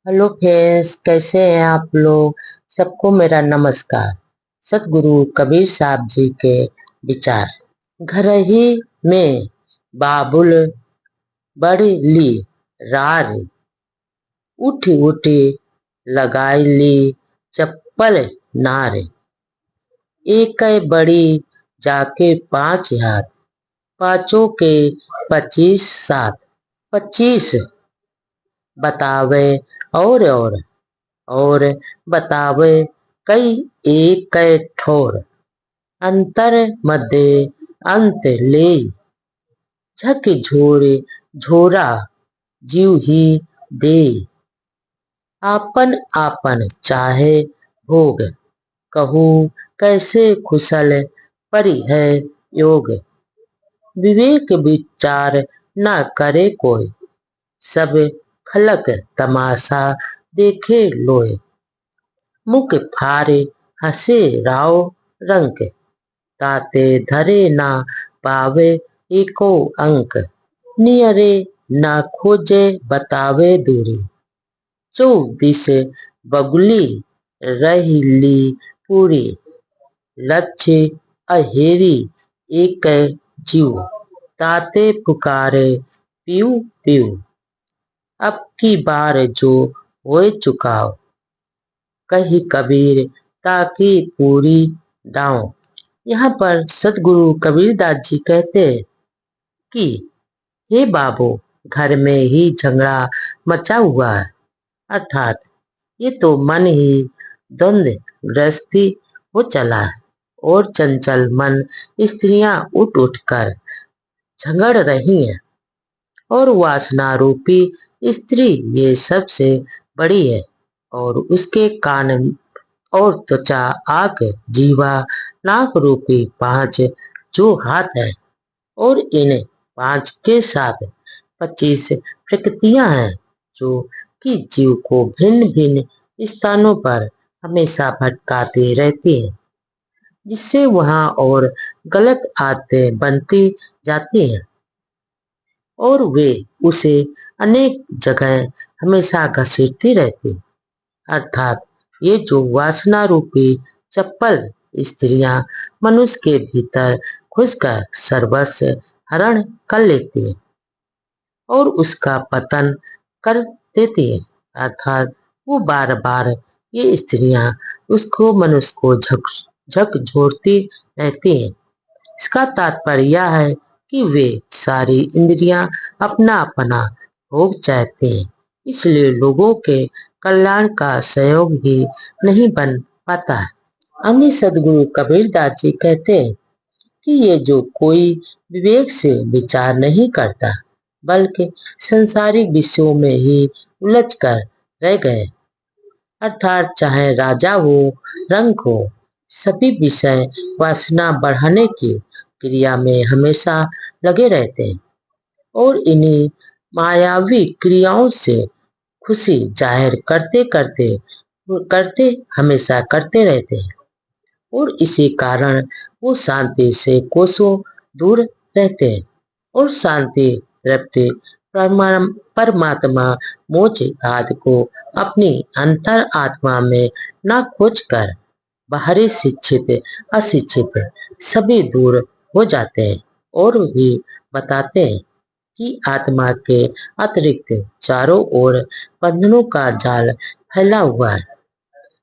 Hello friends, कैसे हैं आप लोग। सबको मेरा नमस्कार। सतगुरु कबीर साहब जी के विचार। घर ही में बाबुल बड़ी ली रार, उठ उठ लगाई ली चप्पल नार। एक बड़ी जाके 5 हाथ, पांचों के 25 साथ। 25 बतावे और बतावे कई एक ठोर। अंतर मध्य अंत ले, झक झोरे झोरा जीव ही दे। आपन आपन चाहे भोग, कहूँ कैसे कुशल परि है योग। विवेक विचार न करे कोई, सब खलक तमाशा देखे लोए। मुख फारे हसे राव रंक, ताते धरे ना पावे एको अंक। नियरे ना खोजे बतावे दूरी, चौदिस बगुली रही पूरी। लक्ष्य अहेरी एक जीव, ताते पुकारे पीऊ पीऊ। अब की बार जो होए चुकाओ, कही कबीर ताकि पूरी दाओ। यहाँ पर सतगुरु कबीरदास जी कहते हैं कि हे बाबू, घर में ही झगड़ा मचा हुआ है। अर्थात ये तो मन ही द्वंद्व गृहस्थी हो चला है, और चंचल मन स्त्रियां उठ उठ कर झगड़ रही हैं। और वासना रूपी स्त्री ये सबसे बड़ी है, और उसके कान और त्वचा आंख जीवा नाक रूपी 5 जो हाथ है, और इन 5 के साथ 25 प्रकृतियां हैं, जो कि जीव को भिन्न भिन्न स्थानों पर हमेशा भटकाती रहती हैं, जिससे वहां और गलत आदतें बनती जाती हैं, और वे उसे अनेक जगह हमेशा घसीटती रहती। अर्थात ये जो वासना रूपी चप्पल स्त्रियां मनुष्य के भीतर घुसकर सर्वस्व हरण कर लेती है, और उसका पतन कर देती है। अर्थात वो बार बार ये स्त्रियां उसको मनुष्य को झकझोरती रहती हैं। इसका तात्पर्य यह है कि वे सारी इंद्रियां अपना अपना भोग चाहते हैं, इसलिए लोगों के कल्याण का सहयोग ही नहीं बन पाता है। अन्य सदगुरु कबीरदास जी कहते हैं कि ये जो कोई विवेक से विचार नहीं करता, बल्कि संसारिक विषयों में ही उलझ कर रह गए। अर्थात चाहे राजा हो, रंग हो, सभी विषय वासना बढ़ाने की क्रिया में हमेशा लगे रहते हैं, और इन्हीं मायावी क्रियाओं से खुशी जाहिर करते हमेशा करते रहते हैं, और इसी कारण वो शांति से कोसों दूर रहते हैं। और शांति तृप्ति परमात्मा मोक्ष आदि को अपनी अंतर आत्मा में न खोज कर बाहरी शिक्षित अशिक्षित सभी दूर हो जाते हैं, और भी बताते हैं कि आत्मा के अतिरिक्त चारों ओर बंधनों का जाल फैला हुआ है,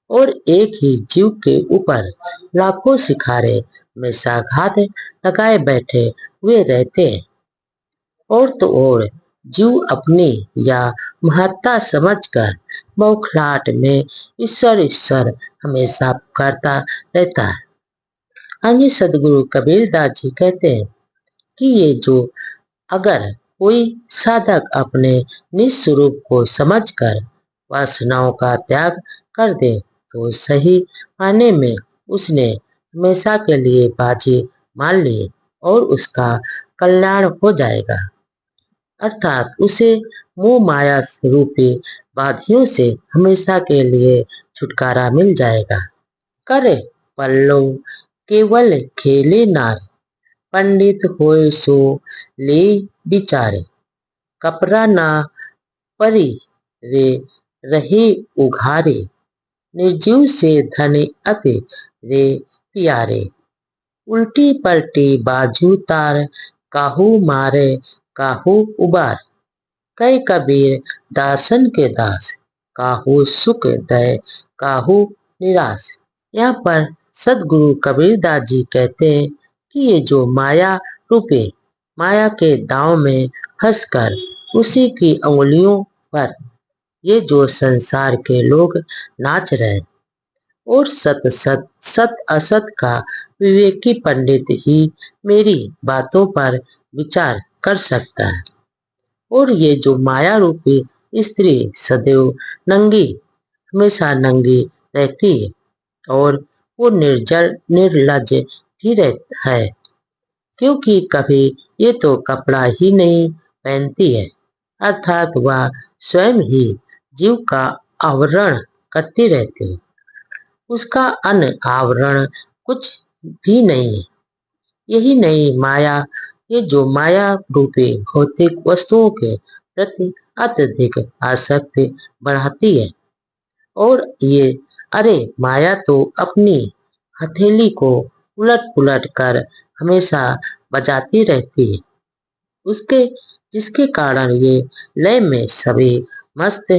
और एक ही जीव के ऊपर लाखों शिकारे हमेशा घात लगाए बैठे हुए रहते हैं। और तो और जीव अपनी या महत्ता समझकर बौखलाहट में ईश्वर ईश्वर हमेशा करता रहता है। अन्य सदगुरु कबीरदास जी कहते हैं कि ये जो अगर कोई साधक अपने निस्वरूप को समझकर वासनाओं का त्याग कर दे, तो सही मायने में उसने हमेशा के लिए बाजी मान ली, और उसका कल्याण हो जाएगा। अर्थात उसे मोह माया रूपी बाधियों से हमेशा के लिए छुटकारा मिल जाएगा। करे पल्लव केवल खेले नार, पंडित होए सो ले विचारे। कपरा ना परी रे रहे उघारे, निर्जीव से धन अति रे प्यारे। उल्टी पलटी बाजू तार, काहू मारे काहू उबार। कै कबीर दासन के दास, काहू सुख दय काहू निराश। यहाँ पर सदगुरु कबीरदास जी कहते हैं कि ये जो माया रूपी माया के दांव में फंसकर उसी की उंगलियों पर ये जो संसार के लोग नाच रहे हैं, और सत सत सत असत का विवेकी पंडित ही मेरी बातों पर विचार कर सकता है। और ये जो माया रूपी स्त्री सदैव नंगी, हमेशा नंगी रहती है, और वो निर्जर निर्लज भी रहता है, क्योंकि कभी ये तो कपड़ा ही नहीं पहनती है, अर्थात वह स्वयं ही जीव का आवरण करती रहती है। उसका अन्य आवरण कुछ भी नहीं है। यही नहीं माया, ये जो माया रूपी भौतिक वस्तुओं के प्रति अत्यधिक आसक्ति बढ़ाती है। और ये अरे माया तो अपनी हथेली को उलट पुलट कर हमेशा बजाती रहती है, उसके जिसके कारण ये लय में सभी मस्त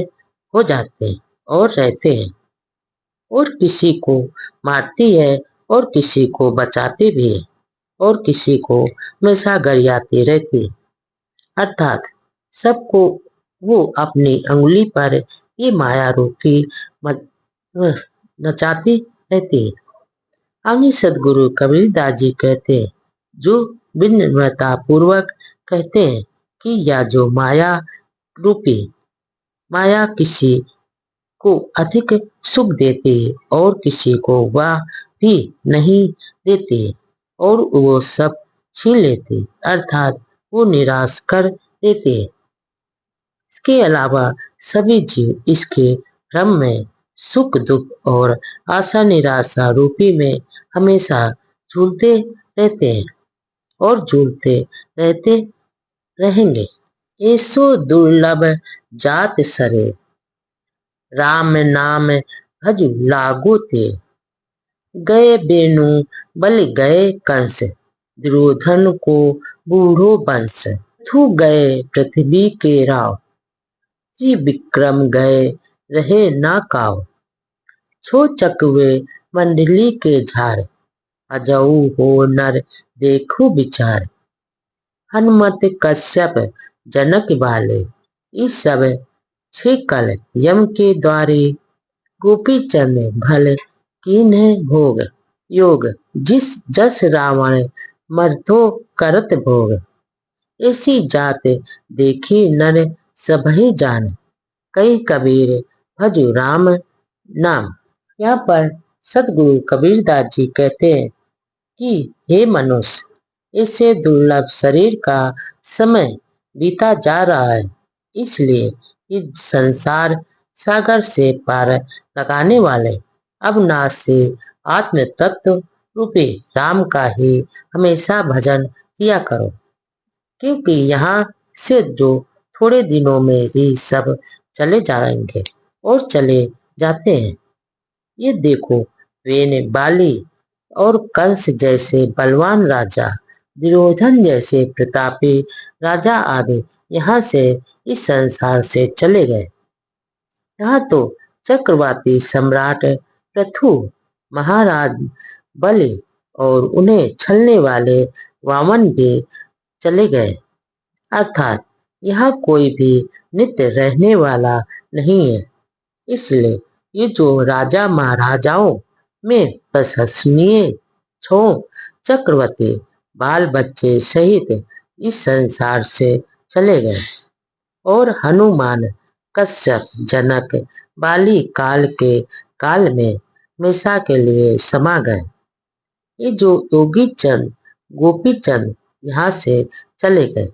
हो जाते हैं और रहते हैं, और किसी को मारती है और किसी को बचाती भी है, और किसी को हमेशा गरियाती रहती है, अर्थात सबको वो अपनी अंगुली पर ये माया रूपी नचाती रहती है। आगे सदगुरु कबीरदास जी कहते हैं, जो विनम्रता पूर्वक कहते हैं कि यह जो माया रूपी माया किसी को अधिक सुख देती है और किसी को वह भी नहीं देती, और वो सब छीन लेती, अर्थात वो निराश कर देती है। इसके अलावा सभी जीव इसके भ्रम में सुख दुख और आशा निराशा रूपी में हमेशा झूलते रहते हैं और झूलते रहते रहेंगे। ऐसो दुर्लभ जात सरे, राम नाम भज लागो ते। गए बेनु बल गए कंस, दुर्योधन को बूढ़ो वंश। थू गए पृथ्वी के राव, श्री विक्रम गए रहे ना काव। छो चकवे मंडली के झार, अजऊ हो नर देखो विचार। हनुमत कश्यप जनक बाले, इस सब छिकल यम के द्वारे। गोपी चंद भल कीन्ह भोग, योग जिस जस रावण मरथो करत भोग। ऐसी जात देखी नर सबहि जान, कई कबीर भजु राम नाम। यहाँ पर सदगुरु कबीरदास जी कहते हैं कि हे मनुष्य, इससे दुर्लभ शरीर का समय बीता जा रहा है, इसलिए इस संसार सागर से पार लगाने वाले अविनाशी आत्म तत्व रूपी राम का ही हमेशा भजन किया करो, क्योंकि यहाँ से जो थोड़े दिनों में ही सब चले जाएंगे और चले जाते हैं। ये देखो, वेन बाली और कंस जैसे बलवान राजा, दुर्योधन जैसे प्रतापी राजा आदि यहाँ से इस संसार से चले गए। यहाँ तो चक्रवर्ती सम्राट पृथु, महाराज बलि और उन्हें छलने वाले वामन भी चले गए, अर्थात यहाँ कोई भी नित्य रहने वाला नहीं है। इसलिए ये जो राजा महाराजाओं में प्रशंसनीय छो चक्रवर्ती बाल बच्चे सहित इस संसार से चले गए, और हनुमान कश्यप जनक बाली काल के काल में हमेशा के लिए समा गए। ये जो योगी चंद गोपी चंद यहाँ से चले गए,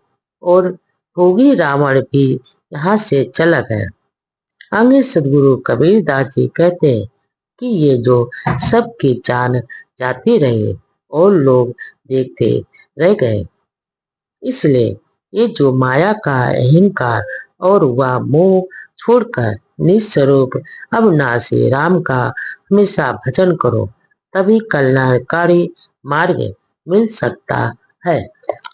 और भोगी रावण भी यहाँ से चला गया। आगे सदगुरु कबीरदास जी कहते हैं कि ये जो सबकी जान जाती रही और लोग देखते रह गए, इसलिए ये जो माया का अहंकार और वह मोह छोड़कर निस्वरूप अविनाशी राम का हमेशा भजन करो, तभी कल्याणकारी मार्ग मिल सकता है।